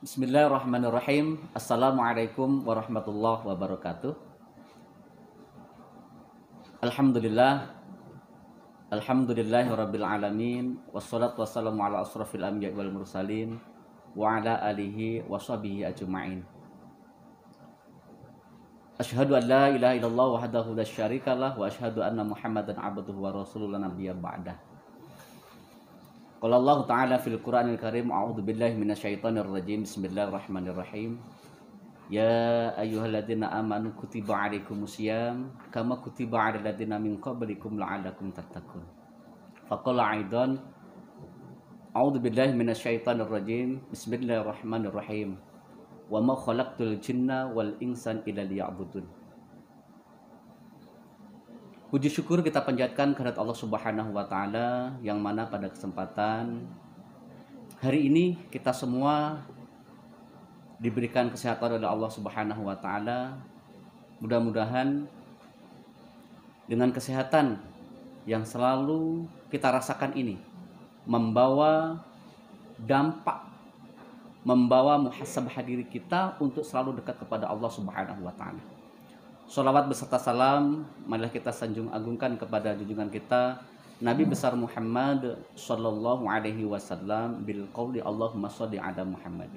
Bismillahirrahmanirrahim. Assalamualaikum warahmatullahi wabarakatuh. Alhamdulillahirabbil alamin, wassalatu wassalamu ala asrofil anbiya'i wal mursalin wa ala alihi washabihi ajma'in. Asyhadu an la ilaha illallah wahdahu la syarikalah wa asyhadu anna Muhammadan abduhu wa rasuluhu la nabiyya ba'dah. Qala Allah Ta'ala fil Qur'anil Karim, a'udzu billahi minasyaitonir rajim. Bismillahirrahmanirrahim. Ya ayyuhalladzina amanu kutiba 'alaikumusiyam kama kutiba 'alal ladzina min qablikum la'allakum tattaqun. Faqala aidan, a'udzu billahi minasyaitonir rajim. Bismillahirrahmanirrahim. Wa ma khalaqtul jinna wal insan illa liya'budun. Puji syukur kita panjatkan kehadirat Allah Subhanahu wa Ta'ala, yang mana pada kesempatan hari ini kita semua diberikan kesehatan oleh Allah Subhanahu wa Ta'ala. Mudah-mudahan dengan kesehatan yang selalu kita rasakan ini membawa dampak, membawa muhasabah diri kita untuk selalu dekat kepada Allah Subhanahu wa Ta'ala. Sholawat beserta salam marilah kita sanjung agungkan kepada junjungan kita Nabi besar Muhammad sallallahu alaihi wasallam bil qauli Allahumma shalli ala Muhammad.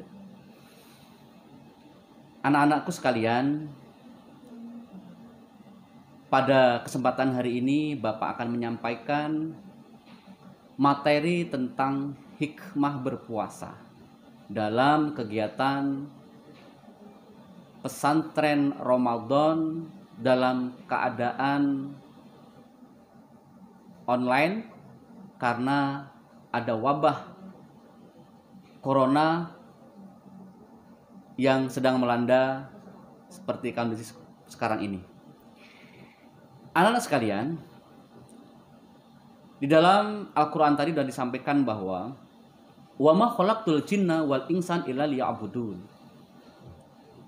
Anak-anakku sekalian, pada kesempatan hari ini Bapak akan menyampaikan materi tentang hikmah berpuasa dalam kegiatan pesantren Ramadan dalam keadaan online karena ada wabah corona yang sedang melanda seperti kondisi sekarang ini. Anak-anak sekalian, di dalam Al-Quran tadi sudah disampaikan bahwa wa ma khalaqtul jinna wal insan illa liya'budun.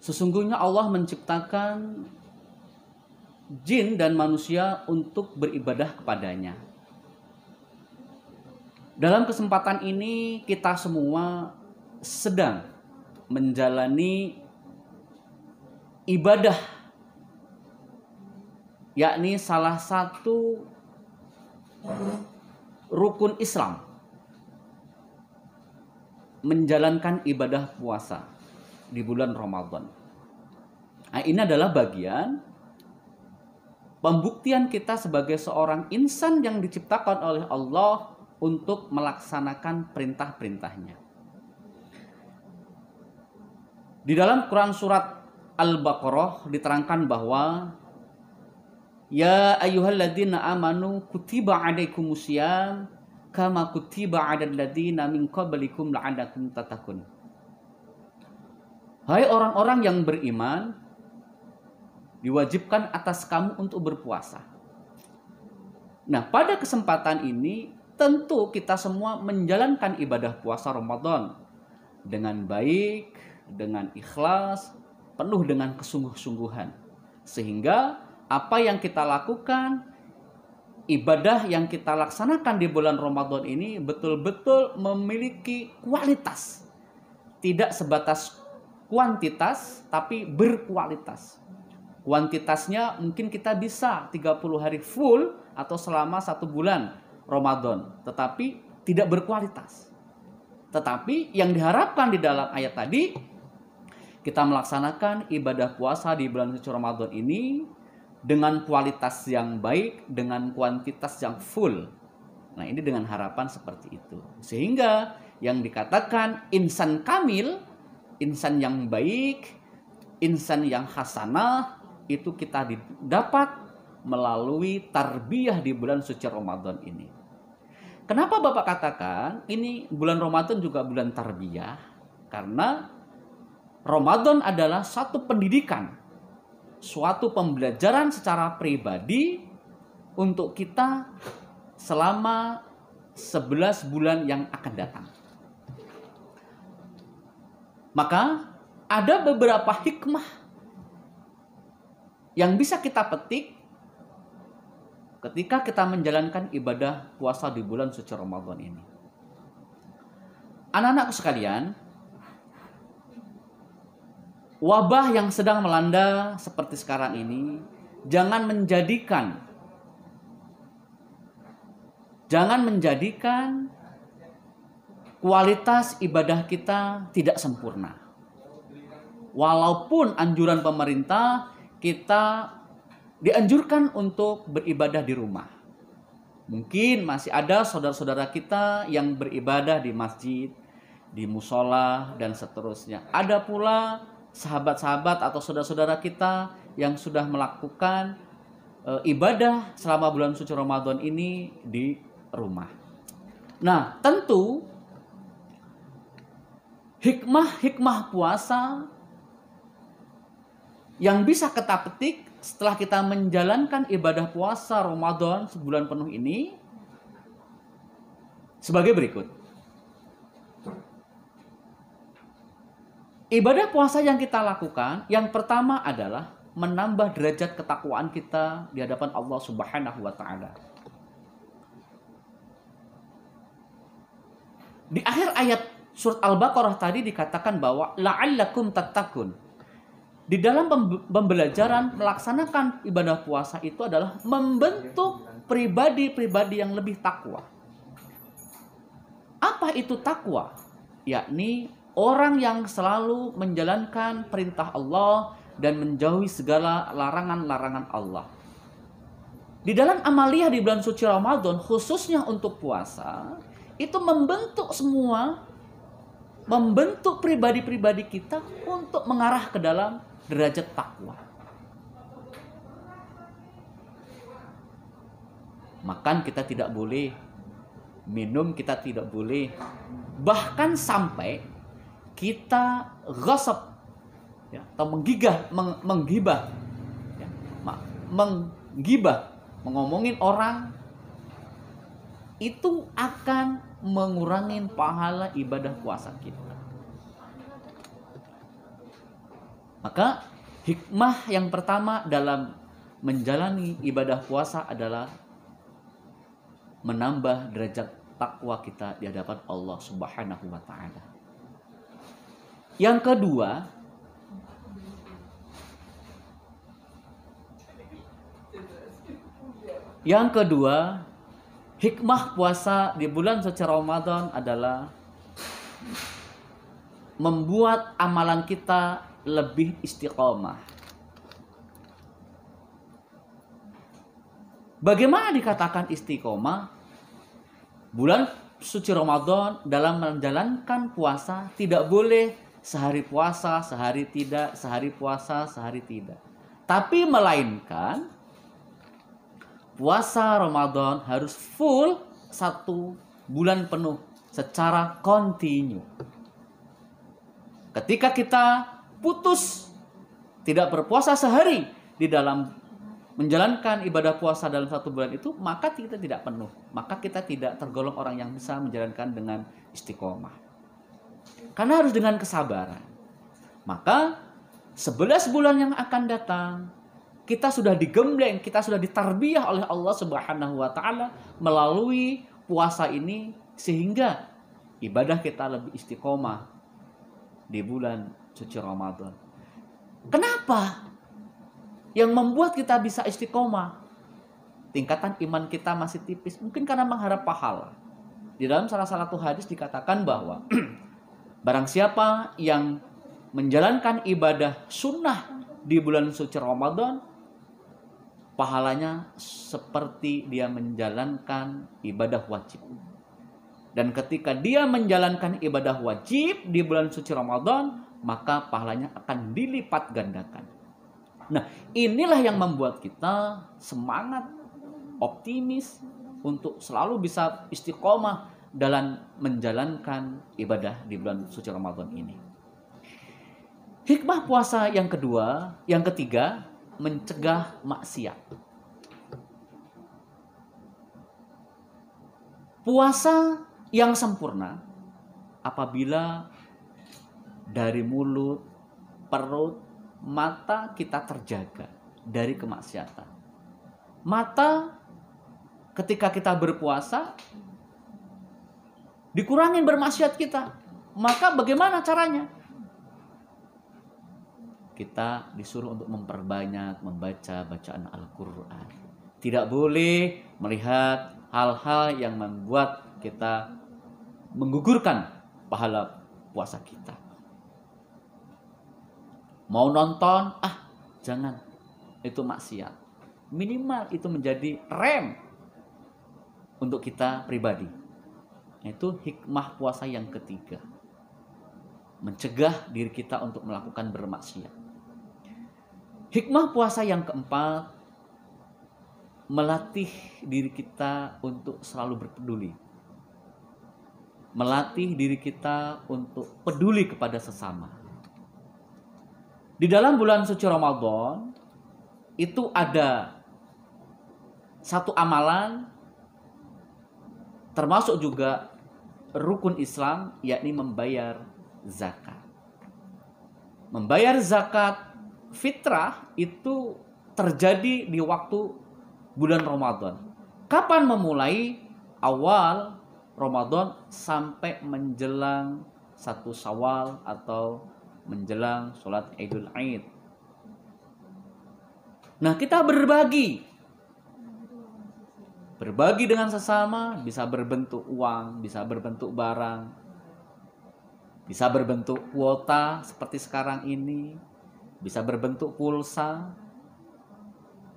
Sesungguhnya Allah menciptakan jin dan manusia untuk beribadah kepadanya. Dalam kesempatan ini kita semua sedang menjalani ibadah, yakni salah satu rukun Islam, menjalankan ibadah puasa di bulan Ramadan. Nah, ini adalah bagian pembuktian kita sebagai seorang insan yang diciptakan oleh Allah untuk melaksanakan perintah-perintahnya. Di dalam Quran surat Al-Baqarah diterangkan bahwa ya ayyuhalladzina amanu kutiba 'alaikumusiyam kama kutiba 'alal ladzina min qablikum la'allakum tattaqun. Hai orang-orang yang beriman, diwajibkan atas kamu untuk berpuasa. Nah, pada kesempatan ini tentu kita semua menjalankan ibadah puasa Ramadan dengan baik, dengan ikhlas, penuh dengan kesungguh-sungguhan. Sehingga apa yang kita lakukan, ibadah yang kita laksanakan di bulan Ramadan ini betul-betul memiliki kualitas. Tidak sebatas kuantitas, tapi berkualitas. Kuantitasnya mungkin kita bisa 30 hari full atau selama 1 bulan Ramadan, tetapi tidak berkualitas. Tetapi yang diharapkan di dalam ayat tadi, kita melaksanakan ibadah puasa di bulan suci Ramadan ini dengan kualitas yang baik, dengan kuantitas yang full. Nah, ini dengan harapan seperti itu. Sehingga yang dikatakan insan kamil, insan yang baik, insan yang hasanah, itu kita dapat melalui tarbiyah di bulan suci Ramadan ini. Kenapa Bapak katakan ini bulan Ramadan juga bulan tarbiyah? Karena Ramadan adalah satu pendidikan, suatu pembelajaran secara pribadi untuk kita selama 11 bulan yang akan datang. Maka ada beberapa hikmah yang bisa kita petik ketika kita menjalankan ibadah puasa di bulan suci Ramadan ini. Anak-anakku sekalian, wabah yang sedang melanda seperti sekarang ini jangan menjadikan kualitas ibadah kita tidak sempurna. Walaupun anjuran pemerintah, kita dianjurkan untuk beribadah di rumah. Mungkin masih ada saudara-saudara kita yang beribadah di masjid, di musola, dan seterusnya. Ada pula sahabat-sahabat atau saudara-saudara kita yang sudah melakukan ibadah selama bulan suci Ramadan ini di rumah. Nah, tentu hikmah puasa yang bisa kita petik setelah kita menjalankan ibadah puasa Ramadan sebulan penuh ini sebagai berikut. Ibadah puasa yang kita lakukan, yang pertama adalah menambah derajat ketakwaan kita di hadapan Allah Subhanahu wa taala. Di akhir ayat surat Al-Baqarah tadi dikatakan bahwa la'allakum tattaqun. Di dalam pembelajaran melaksanakan ibadah puasa itu adalah membentuk pribadi-pribadi yang lebih takwa. Apa itu takwa? Yakni orang yang selalu menjalankan perintah Allah dan menjauhi segala larangan-larangan Allah. Di dalam amaliyah di bulan suci Ramadan, khususnya untuk puasa, itu membentuk pribadi-pribadi kita untuk mengarah ke dalam derajat takwa. Makan kita tidak boleh, minum kita tidak boleh, bahkan sampai kita ghasab, ya, atau menggibah, ya, mengomongin orang, itu akan mengurangi pahala ibadah puasa kita. Maka hikmah yang pertama dalam menjalani ibadah puasa adalah menambah derajat takwa kita di hadapan Allah Subhanahu wa taala. Yang kedua, hikmah puasa di bulan suci Ramadan adalah membuat amalan kita lebih istiqomah. Bagaimana dikatakan istiqomah? Bulan suci Ramadan dalam menjalankan puasa tidak boleh sehari puasa, sehari tidak, sehari puasa, sehari tidak. Tapi melainkan puasa Ramadan harus full 1 bulan penuh secara kontinu. Ketika kita putus tidak berpuasa sehari di dalam menjalankan ibadah puasa dalam 1 bulan itu, maka kita tidak penuh. Maka kita tidak tergolong orang yang bisa menjalankan dengan istiqomah. Karena harus dengan kesabaran. Maka 11 bulan yang akan datang, kita sudah digembleng, kita sudah ditarbiyah oleh Allah Subhanahu wa taala melalui puasa ini, sehingga ibadah kita lebih istiqomah di bulan suci Ramadan. Kenapa? Yang membuat kita bisa istiqomah, tingkatan iman kita masih tipis, mungkin karena mengharap pahala. Di dalam salah satu hadis dikatakan bahwa barang siapa yang menjalankan ibadah sunnah di bulan suci Ramadan, pahalanya seperti dia menjalankan ibadah wajib. Dan ketika dia menjalankan ibadah wajib di bulan suci Ramadan, maka pahalanya akan dilipat gandakan. Nah, inilah yang membuat kita semangat, optimis untuk selalu bisa istiqomah dalam menjalankan ibadah di bulan suci Ramadan ini. Hikmah puasa yang ketiga, mencegah maksiat. Puasa yang sempurna apabila dari mulut, perut, mata kita terjaga dari kemaksiatan. Mata ketika kita berpuasa dikurangin bermaksiat kita. Maka bagaimana caranya? Kita disuruh untuk memperbanyak membaca bacaan Al-Quran. Tidak boleh melihat hal-hal yang membuat kita menggugurkan pahala puasa kita. Mau nonton, jangan. Itu maksiat. Minimal itu menjadi rem untuk kita pribadi. Itu hikmah puasa yang ketiga. Mencegah diri kita untuk melakukan bermaksiat. Hikmah puasa yang keempat, melatih diri kita untuk selalu berpeduli. Melatih diri kita untuk peduli kepada sesama. Di dalam bulan suci Ramadan itu ada satu amalan termasuk juga rukun Islam, yakni membayar zakat. Membayar zakat fitrah itu terjadi di waktu bulan Ramadan. Kapan memulai? Awal Ramadan sampai menjelang 1 Syawal atau menjelang sholat Idul Aid. Nah, kita berbagi dengan sesama, bisa berbentuk uang, bisa berbentuk barang, bisa berbentuk kuota seperti sekarang ini, bisa berbentuk pulsa,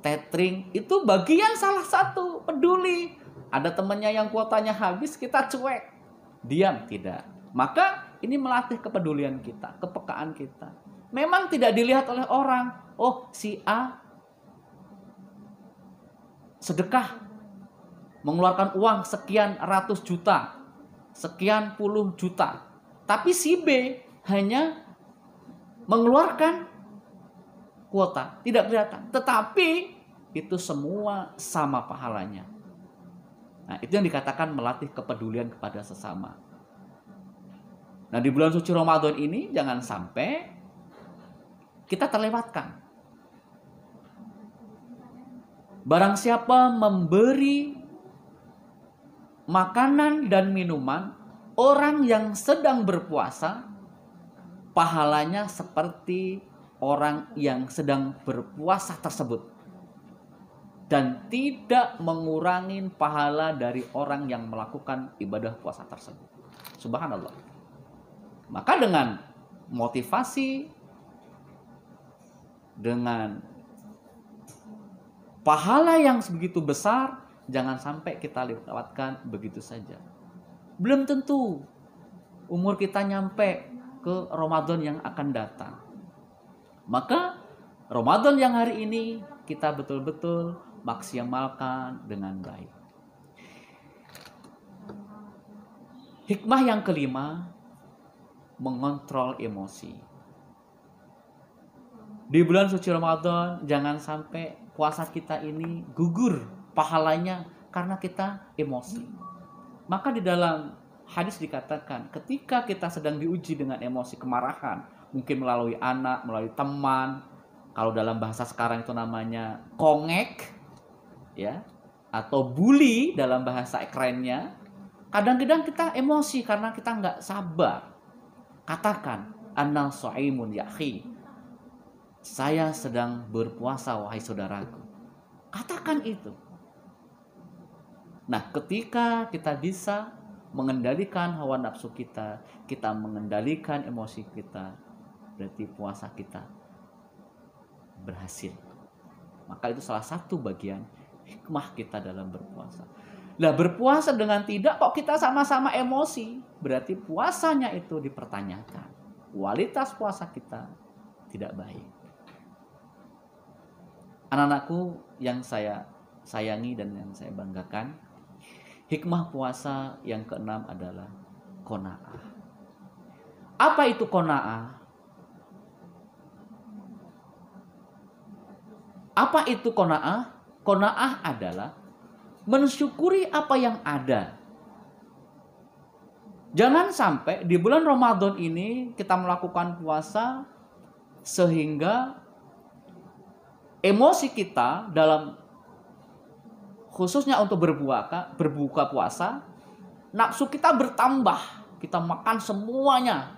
tethering. Itu bagian salah satu peduli. Ada temannya yang kuotanya habis, kita cuek, diam, tidak. Maka ini melatih kepedulian kita, kepekaan kita. Memang tidak dilihat oleh orang. Oh, si A sedekah mengeluarkan uang sekian ratus juta, sekian puluh juta. Tapi si B hanya mengeluarkan kuota, tidak kelihatan. Tetapi itu semua sama pahalanya. Nah, itu yang dikatakan melatih kepedulian kepada sesama. Nah, di bulan suci Ramadan ini jangan sampai kita terlewatkan. Barang siapa memberi makanan dan minuman orang yang sedang berpuasa, pahalanya seperti orang yang sedang berpuasa tersebut, dan tidak mengurangi pahala dari orang yang melakukan ibadah puasa tersebut. Subhanallah. Maka dengan motivasi, dengan pahala yang sebegitu besar, jangan sampai kita lewatkan begitu saja. Belum tentu umur kita nyampe ke Ramadan yang akan datang. Maka Ramadan yang hari ini kita betul-betul maksimalkan dengan baik. Hikmah yang kelima, mengontrol emosi. Di bulan suci Ramadan jangan sampai puasa kita ini gugur pahalanya karena kita emosi. Maka di dalam hadis dikatakan ketika kita sedang diuji dengan emosi kemarahan, mungkin melalui anak, melalui teman, kalau dalam bahasa sekarang itu namanya kongek, ya, atau bully dalam bahasa kerennya. Kadang-kadang kita emosi karena kita nggak sabar. Katakan, ana shaimun ya akhi, saya sedang berpuasa wahai saudaraku. Katakan itu. Nah, ketika kita bisa mengendalikan hawa nafsu kita, kita mengendalikan emosi kita, berarti puasa kita berhasil. Maka itu salah satu bagian hikmah kita dalam berpuasa. Nah, berpuasa dengan tidak kok kita sama-sama emosi, berarti puasanya itu dipertanyakan. Kualitas puasa kita tidak baik. Anak-anakku yang saya sayangi dan yang saya banggakan, hikmah puasa yang keenam adalah qanaah. Apa itu qanaah? Apa itu qanaah? Qanaah adalah mensyukuri apa yang ada Jangan sampai di bulan Ramadan ini kita melakukan puasa sehingga emosi kita dalam khususnya untuk berbuka puasa, nafsu kita bertambah. Kita makan semuanya.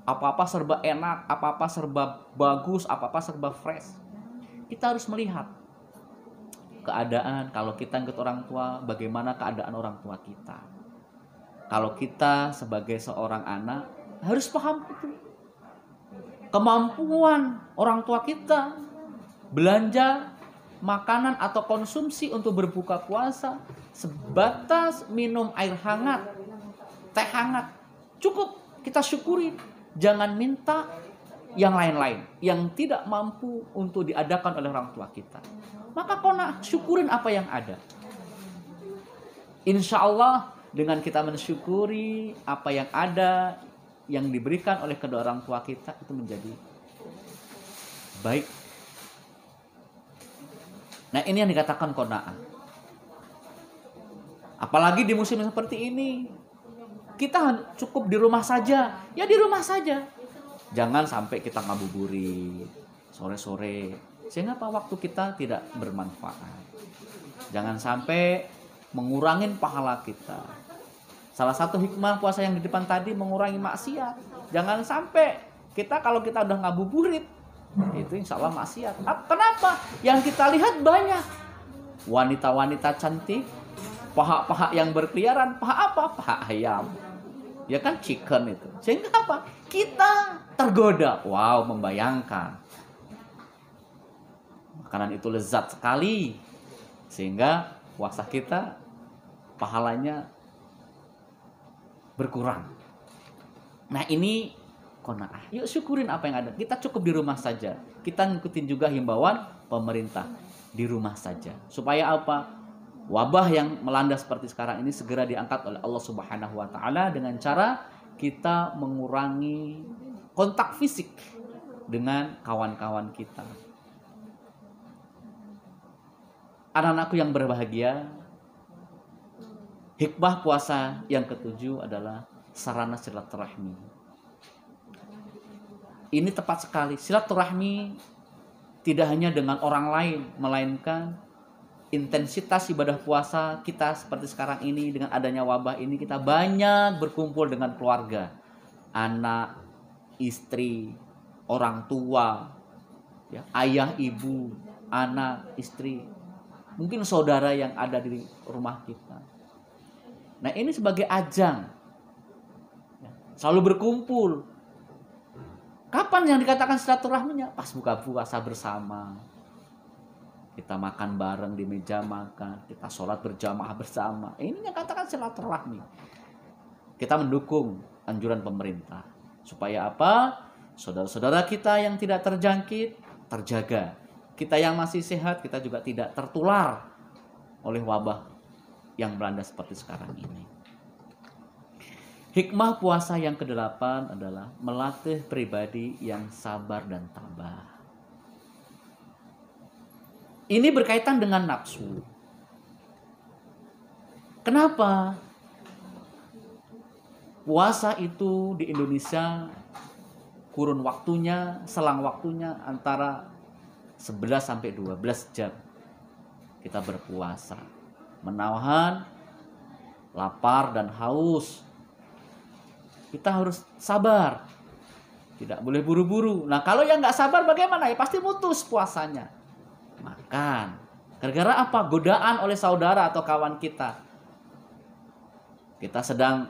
Apa-apa serba enak, apa-apa serba bagus, apa-apa serba fresh. Kita harus melihat keadaan kalau kita ikut orang tua, bagaimana keadaan orang tua kita. Kalau kita sebagai seorang anak harus paham itu. Kemampuan orang tua kita belanja makanan atau konsumsi untuk berbuka puasa sebatas minum air hangat, teh hangat. Cukup kita syukuri. Jangan minta yang lain-lain yang tidak mampu untuk diadakan oleh orang tua kita. Maka qanaah, syukurin apa yang ada. Insya Allah dengan kita mensyukuri apa yang ada, yang diberikan oleh kedua orang tua kita, itu menjadi baik. Nah, ini yang dikatakan qanaah. Apalagi di musim seperti ini, kita cukup di rumah saja. Ya di rumah saja. Jangan sampai kita ngabuburit sore-sore, sehingga waktu kita tidak bermanfaat. Jangan sampai mengurangin pahala kita. Salah satu hikmah puasa yang di depan tadi mengurangi maksiat. Jangan sampai kita kalau kita udah ngabuburit, itu insya Allah maksiat. Kenapa? Yang kita lihat banyak wanita-wanita cantik, paha-paha yang berkeliaran. Paha apa? Paha ayam. Ya kan, chicken itu. Sehingga apa? Kita tergoda. Wow, membayangkan makanan itu lezat sekali, sehingga puasa kita pahalanya berkurang. Nah, ini qanaah. Yuk syukurin apa yang ada. Kita cukup di rumah saja. Kita ngikutin juga himbauan pemerintah, di rumah saja. Supaya apa? Wabah yang melanda seperti sekarang ini segera diangkat oleh Allah Subhanahu wa taala dengan cara kita mengurangi kontak fisik dengan kawan-kawan kita. Anak-anakku yang berbahagia, hikmah puasa yang ketujuh adalah sarana silaturahmi. Ini tepat sekali. Silaturahmi tidak hanya dengan orang lain, melainkan intensitas ibadah puasa kita seperti sekarang ini dengan adanya wabah ini, kita banyak berkumpul dengan keluarga, anak, istri, orang tua, ya, ayah, ibu, anak, istri, mungkin saudara yang ada di rumah kita. Nah, ini sebagai ajang, ya, selalu berkumpul. Kapan yang dikatakan silaturahminya? Pas buka puasa bersama. Kita makan bareng di meja makan, kita sholat berjamaah bersama. Ini yang katakan silaturahmi. Kita mendukung anjuran pemerintah. Supaya apa? Saudara-saudara kita yang tidak terjangkit, terjaga. Kita yang masih sehat, kita juga tidak tertular oleh wabah yang melanda seperti sekarang ini. Hikmah puasa yang ke-8 adalah melatih pribadi yang sabar dan tabah. Ini berkaitan dengan nafsu. Kenapa? Puasa itu di Indonesia kurun waktunya, selang waktunya antara 11 sampai 12 jam. Kita berpuasa, menahan lapar dan haus. Kita harus sabar. Tidak boleh buru-buru. Nah, kalau yang nggak sabar bagaimana? Ya pasti putus puasanya. Makan. Gara-gara apa? Godaan oleh saudara atau kawan kita. Kita sedang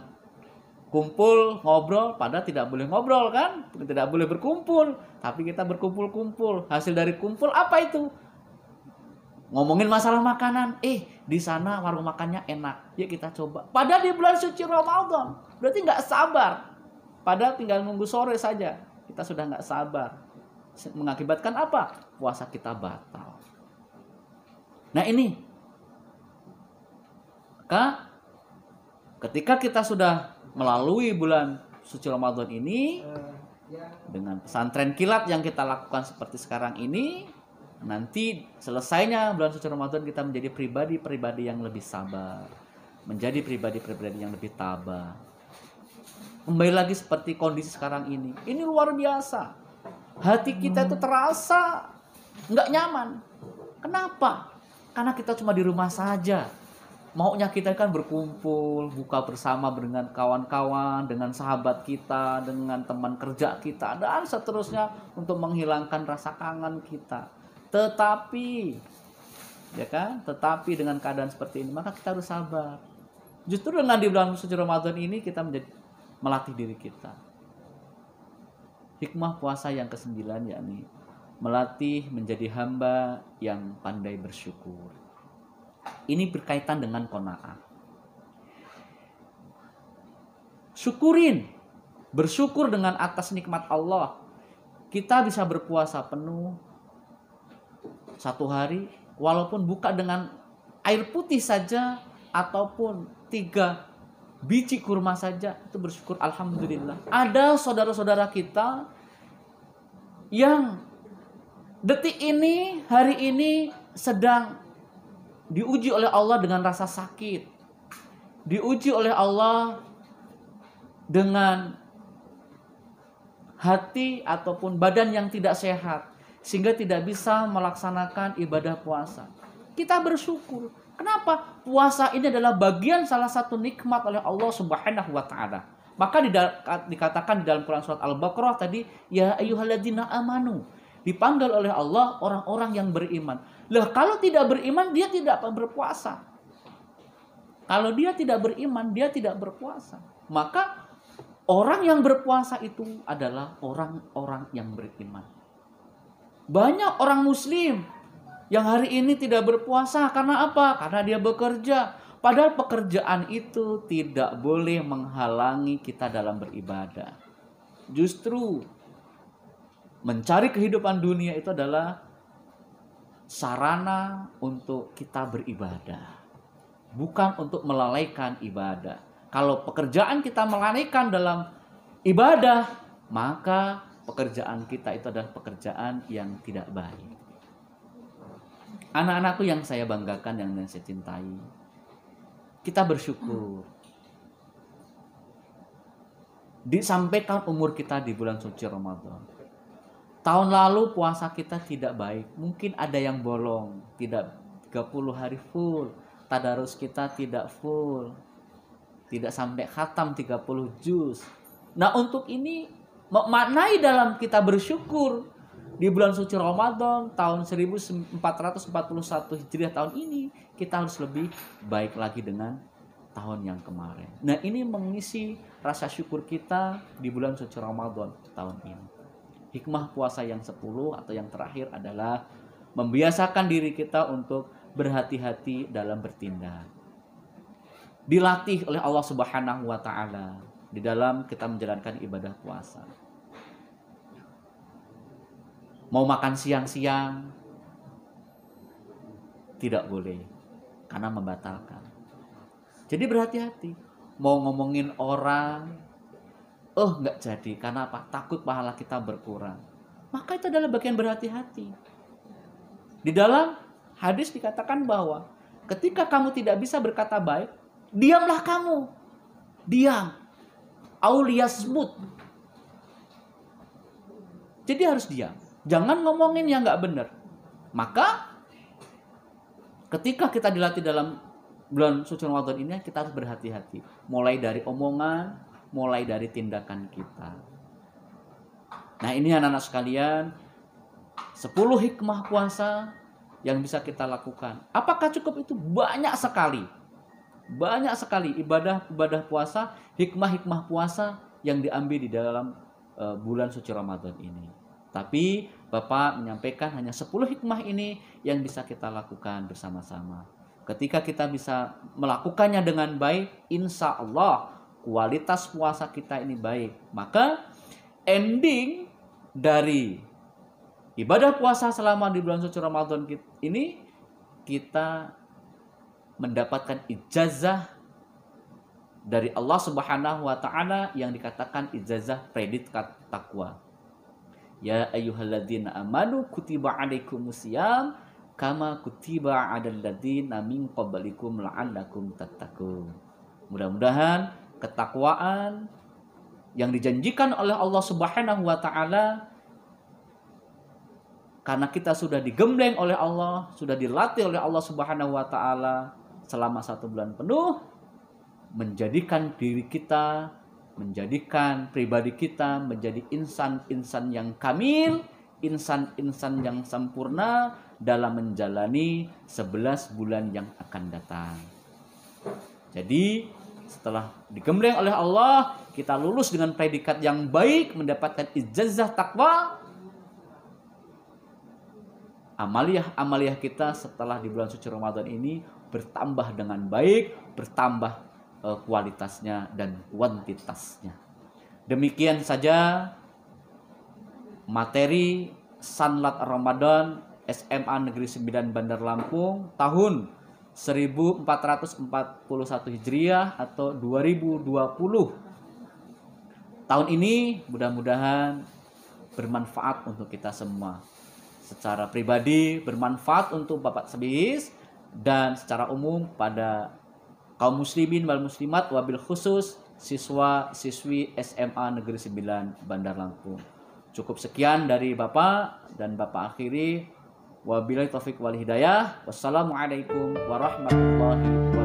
kumpul, ngobrol, padahal tidak boleh ngobrol kan? Tidak boleh berkumpul. Tapi kita berkumpul-kumpul. Hasil dari kumpul apa itu? Ngomongin masalah makanan. Di sana warung makannya enak. Yuk kita coba. Padahal di bulan suci Ramadan. Berarti nggak sabar. Padahal tinggal nunggu sore saja. Kita sudah nggak sabar. Mengakibatkan apa? Puasa kita batal. Nah ini, maka ketika kita sudah melalui bulan suci Ramadan ini, dengan pesantren kilat yang kita lakukan seperti sekarang ini, nanti selesainya bulan suci Ramadan kita menjadi pribadi-pribadi yang lebih sabar, menjadi pribadi-pribadi yang lebih tabah. kembali lagi seperti kondisi sekarang ini. Ini luar biasa. Hati kita itu terasa nggak nyaman. Kenapa? Karena kita cuma di rumah saja. Maunya kita kan berkumpul, buka bersama dengan kawan-kawan, dengan sahabat kita, dengan teman kerja kita, dan seterusnya untuk menghilangkan rasa kangen kita. Tetapi, ya kan? Tetapi dengan keadaan seperti ini, maka kita harus sabar. Justru dengan di bulan suci Ramadan ini kita melatih diri kita. Hikmah puasa yang ke-9 yakni melatih menjadi hamba yang pandai bersyukur. Ini berkaitan dengan qanaah. Syukurin, bersyukur dengan atas nikmat Allah. Kita bisa berpuasa penuh 1 hari, walaupun buka dengan air putih saja, ataupun 3 biji kurma saja, itu bersyukur alhamdulillah. Ada saudara-saudara kita yang detik ini, hari ini sedang diuji oleh Allah dengan rasa sakit, diuji oleh Allah dengan hati ataupun badan yang tidak sehat, sehingga tidak bisa melaksanakan ibadah puasa. Kita bersyukur. Kenapa? Puasa ini adalah bagian salah satu nikmat oleh Allah Subhanahu wa taala. Maka dikatakan di dalam Quran surat Al-Baqarah tadi, ya ayyuhalladzina amanu. Dipanggil oleh Allah orang-orang yang beriman. Lah kalau tidak beriman dia tidak berpuasa. Kalau dia tidak beriman dia tidak berpuasa. Maka orang yang berpuasa itu adalah orang-orang yang beriman. Banyak orang muslim yang hari ini tidak berpuasa karena apa? Karena dia bekerja. Padahal pekerjaan itu tidak boleh menghalangi kita dalam beribadah. Justru mencari kehidupan dunia itu adalah sarana untuk kita beribadah, bukan untuk melalaikan ibadah. Kalau pekerjaan kita melalaikan dalam ibadah, maka pekerjaan kita itu adalah pekerjaan yang tidak baik. Anak-anakku yang saya banggakan, yang saya cintai, kita bersyukur disampaikan umur kita di bulan suci Ramadan. Tahun lalu puasa kita tidak baik. Mungkin ada yang bolong. Tidak 30 hari full. Tadarus kita tidak full. Tidak sampai khatam 30 juz. Nah untuk ini maknai dalam kita bersyukur. Di bulan suci Ramadan tahun 1441 Hijriah tahun ini. Kita harus lebih baik lagi dengan tahun yang kemarin. Nah ini mengisi rasa syukur kita di bulan suci Ramadan tahun ini. Hikmah puasa yang 10 atau yang terakhir adalah membiasakan diri kita untuk berhati-hati dalam bertindak. Dilatih oleh Allah Subhanahu wa taala di dalam kita menjalankan ibadah puasa. Mau makan siang-siang tidak boleh karena membatalkan. Jadi berhati-hati. Mau ngomongin orang, nggak jadi. Karena apa? Takut pahala kita berkurang. Maka itu adalah bagian berhati-hati. Di dalam hadis dikatakan bahwa ketika kamu tidak bisa berkata baik, diamlah kamu. Diam. Auliyasmut. Jadi harus diam. Jangan ngomongin yang nggak benar. Maka ketika kita dilatih dalam bulan suci Ramadan ini, kita harus berhati-hati. Mulai dari omongan, mulai dari tindakan kita. Nah ini anak-anak sekalian, 10 hikmah puasa yang bisa kita lakukan. Apakah cukup itu? Banyak sekali. Banyak sekali ibadah puasa, hikmah-hikmah puasa yang diambil di dalam bulan suci Ramadan ini. Tapi Bapak menyampaikan hanya 10 hikmah ini yang bisa kita lakukan bersama-sama. Ketika kita bisa melakukannya dengan baik, insya Allah kualitas puasa kita ini baik. Maka ending dari ibadah puasa selama di bulan suci Ramadan ini, kita mendapatkan ijazah dari Allah Subhanahu wa taala yang dikatakan ijazah predikat takwa. Ya ayyuhalladzina amanu kutiba alaikumusiyam kama kutiba 'alal ladzina min qablikum la'allakum tattaqun. Mudah-mudahan ketakwaan yang dijanjikan oleh Allah Subhanahu wa taala, karena kita sudah digembleng oleh Allah, sudah dilatih oleh Allah Subhanahu wa taala selama 1 bulan penuh, menjadikan diri kita, menjadikan pribadi kita menjadi insan-insan yang kamil, insan-insan yang sempurna dalam menjalani 11 bulan yang akan datang. Jadi setelah digembleng oleh Allah, kita lulus dengan predikat yang baik, mendapatkan ijazah takwa. Amaliah kita setelah di bulan suci Ramadan ini bertambah dengan baik, bertambah kualitasnya dan kuantitasnya. Demikian saja materi Sanlat Ramadan SMA Negeri 9 Bandar Lampung tahun 1441 Hijriah atau 2020. Tahun ini mudah-mudahan bermanfaat untuk kita semua. Secara pribadi bermanfaat untuk Bapak Sebis dan secara umum pada kaum muslimin wal muslimat, wabil khusus siswa-siswi SMA Negeri 9 Bandar Lampung. Cukup sekian dari Bapak dan Bapak akhiri. Wabillahi taufiq wal hidayah. Wassalamualaikum warahmatullahi wabarakatuh.